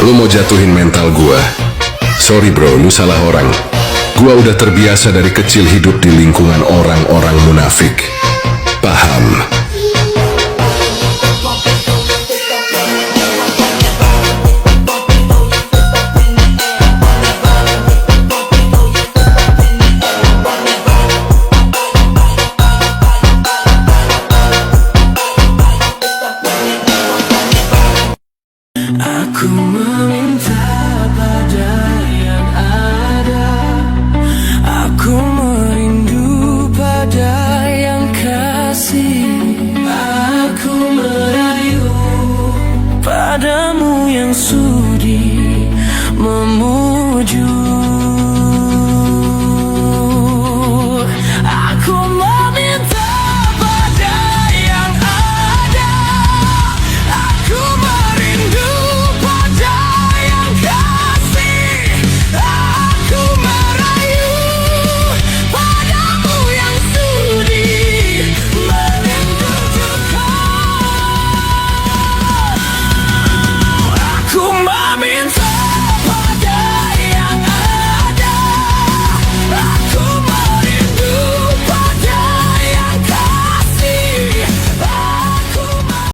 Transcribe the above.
Lu mau jatuhin mental gua. Sorry bro, lu salah orang. Gua udah terbiasa dari kecil hidup di lingkungan orang-orang munafik. Paham? Aku meminta pada yang ada, aku merindu pada yang kasih, aku merayu padamu yang sudi memuju. Aku